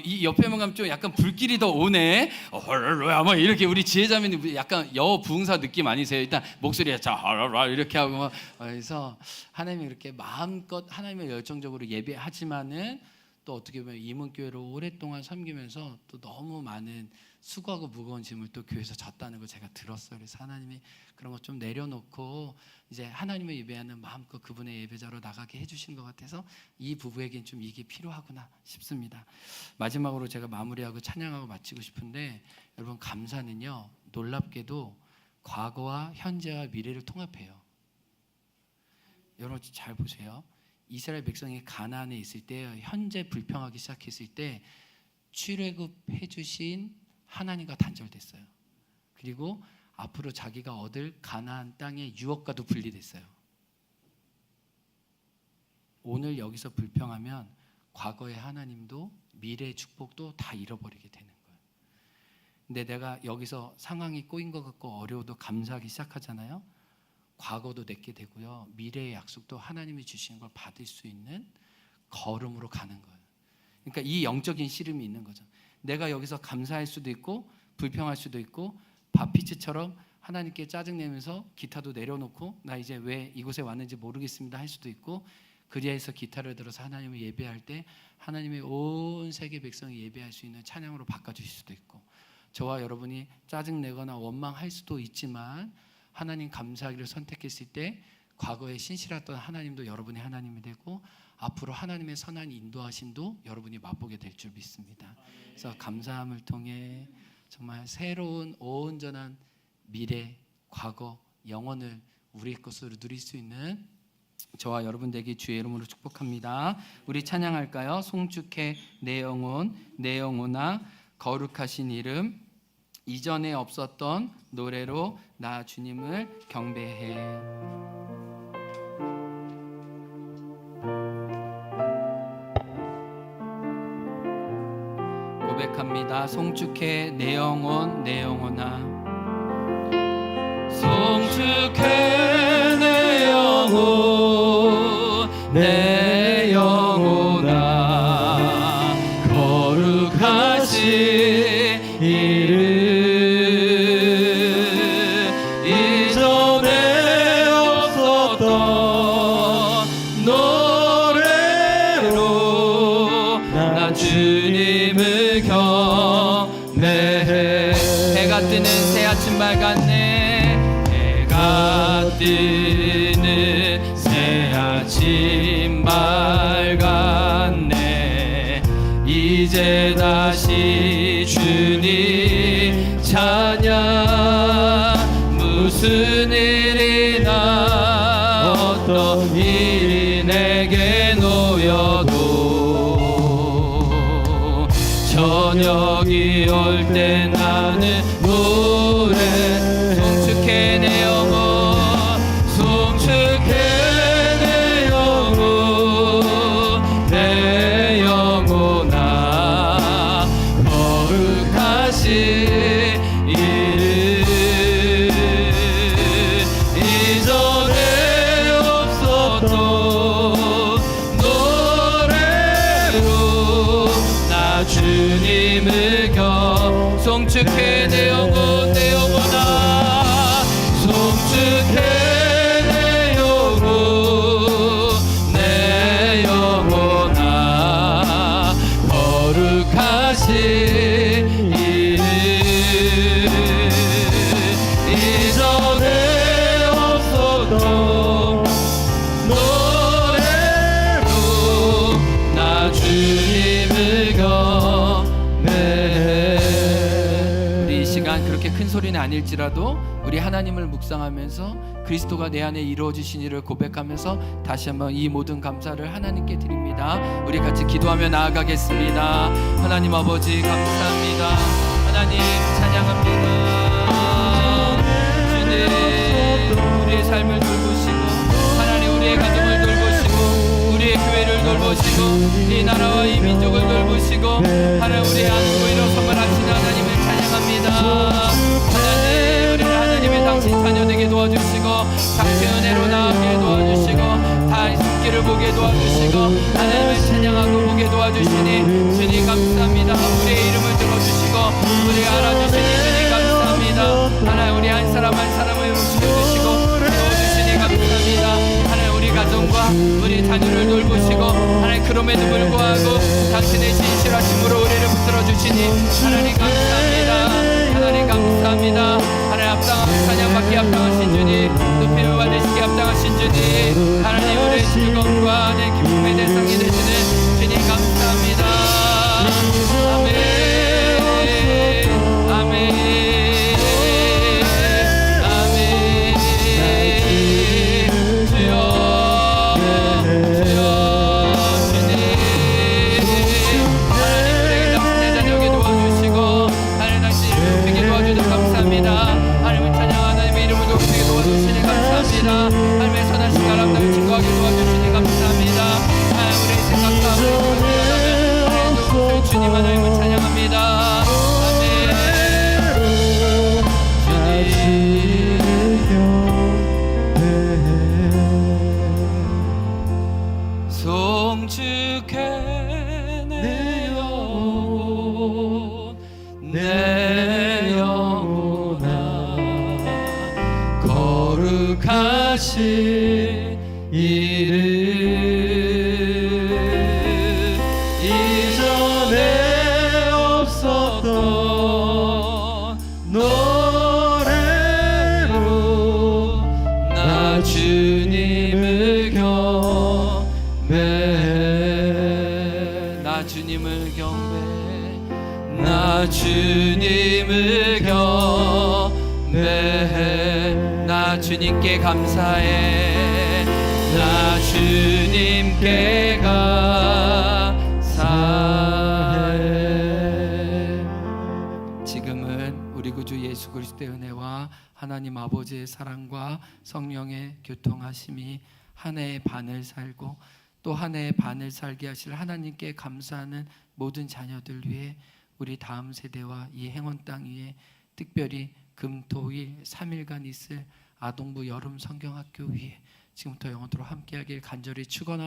이 옆에만 가면 좀 약간 불길이 더 오네. 헐랄랄라 막 이렇게 우리 지혜자매님 약간 여부흥사 느낌 아니세요? 일단 목소리가 자 헐랄랄 이렇게 하고 막 그래서 하나님이 이렇게 마음껏 하나님을 열정적으로 예배하지만은 또 어떻게 보면 이문교회를 오랫동안 섬기면서 또 너무 많은 수고하고 무거운 짐을 또 교회에서 졌다는 걸 제가 들었어요. 그래서 하나님이 그런 거 좀 내려놓고 이제 하나님을 예배하는 마음껏 그분의 예배자로 나가게 해주신 것 같아서 이 부부에겐 좀 이게 필요하구나 싶습니다. 마지막으로 제가 마무리하고 찬양하고 마치고 싶은데 여러분 감사는요 놀랍게도 과거와 현재와 미래를 통합해요. 여러분 잘 보세요. 이스라엘 백성이 가나안에 있을 때 현재 불평하기 시작했을 때 출애굽해 주신 하나님과 단절됐어요. 그리고 앞으로 자기가 얻을 가나안 땅의 유업과도 분리됐어요. 오늘 여기서 불평하면 과거의 하나님도 미래의 축복도 다 잃어버리게 되는 거예요. 근데 내가 여기서 상황이 꼬인 것 같고 어려워도 감사하기 시작하잖아요. 과거도 맺게 되고요. 미래의 약속도 하나님이 주시는 걸 받을 수 있는 걸음으로 가는 거예요. 그러니까 이 영적인 씨름이 있는 거죠. 내가 여기서 감사할 수도 있고 불평할 수도 있고 바피츠처럼 하나님께 짜증내면서 기타도 내려놓고 나 이제 왜 이곳에 왔는지 모르겠습니다 할 수도 있고, 그리하여서 기타를 들어서 하나님을 예배할 때 하나님의 온 세계 백성이 예배할 수 있는 찬양으로 바꿔주실 수도 있고, 저와 여러분이 짜증내거나 원망할 수도 있지만 하나님 감사하기를 선택했을 때 과거에 신실했던 하나님도 여러분의 하나님이 되고 앞으로 하나님의 선한 인도하심도 여러분이 맛보게 될 줄 믿습니다. 그래서 감사함을 통해 정말 새로운 온전한 미래, 과거, 영혼을 우리 것으로 누릴 수 있는 저와 여러분 되기 주의 이름으로 축복합니다. 우리 찬양할까요? 송축해 내 영혼 내 영혼아 거룩하신 이름, 이전에 없었던 노래로 나 주님을 경배해. 고백합니다. 송축해 내 영혼 내 영혼아, 송축해 내 영혼 내 영혼아 거룩하신 이름, 이전에 없었던 노래로 나 주님을 경배해. 해가 뜨는 새 아침말 같네, 해가 뜨는 새 아침말 같네. 이제 다시 주님 찬양, 무슨 일이나 어떤 일이 내게 놓여도 저녁이 올 때 나는 노래, 송축해 내 영혼 송축해 내 영혼 내 영혼아 거룩하신 이름, 이전에 없었던 노래로 나 주님을 송축해 내 영혼 내 영혼아, 송축해 내 영혼 내 영혼아 거룩하신 이름, 이전에 없었던 노래로 나 주님을 경배해. 우리 이 시간 그렇게 큰 소리는 아닐지라도 우리 하나님을 묵상하면서 그리스도가 내 안에 이루어지신 일을 고백하면서 다시 한번 이 모든 감사를 하나님께 드립니다. 우리 같이 기도하며 나아가겠습니다. 하나님 아버지 감사합니다. 하나님 찬양합니다. 주님 우리의 삶을 돌보시고 하나님 우리의 가정을 돌보시고 우리의 교회를 돌보시고 이 나라와 이 민족을 돌보시고 하나님 우리의 안고 일어섬을 하시는 하나님을 찬양합니다. 하나님 우리를 하나님의 당신 자녀 되게 도와주시고 당신 은혜로 나아가게 도와주시고 다 숨기를 보게 도와주시고 하나님을 찬양하고 보게 도와주시니 주님 감사합니다. 우리의 이름을 들어주시고 우리를 알아주시니 주님 감사합니다. 하나님 우리 한 사람 한 사람을 지켜주시고 도와주시니 감사합니다. 하나님 우리 가정과 우리 자녀를 돌보시고 하나님 그럼에도 불구하고 당신의 신실하심으로 우리를 붙들어주시니 하나님 감사합니다. 하나님 감사합니다. 하나님 합당한 찬양받기 합당하신 주님, 높임을 받으시기 합당하신 주님, 하나님 우리의 즐거움과 내 기쁨의 대상이 되시는 주님 감사합니다. 아멘 아멘 아멘. 주여 주여 주님, 하나님 우리에게 당신의 자녀에게 도와주시고 하나님 당신 이렇게 도와주셔서 감사합니다. 하나님을 찬양 하나님의 이름을 높이게 도와주시니 감사합니다. 하나님의 선한 시간 합당을 증거하게 도와주시니 감사합니다. 하나님 우리의 생각과 우리의 하실 일을 이전에 없었던 노래로 나 주님을 경배해 나 주님을 경배해 나 주님을 경배해 나 주님께 감사해 나 주님께 감사해. 지금은 우리 구주 예수 그리스도의 은혜와 하나님 아버지의 사랑과 성령의 교통하심이 한 해의 반을 살고 또 한 해의 반을 살게 하실 하나님께 감사하는 모든 자녀들 위해 우리 다음 세대와 이 행원 땅 위에 특별히 금토일 3일간 있을 아동부 여름 성경학교 위에 지금부터 영원토록 함께하길 간절히 축원합니다.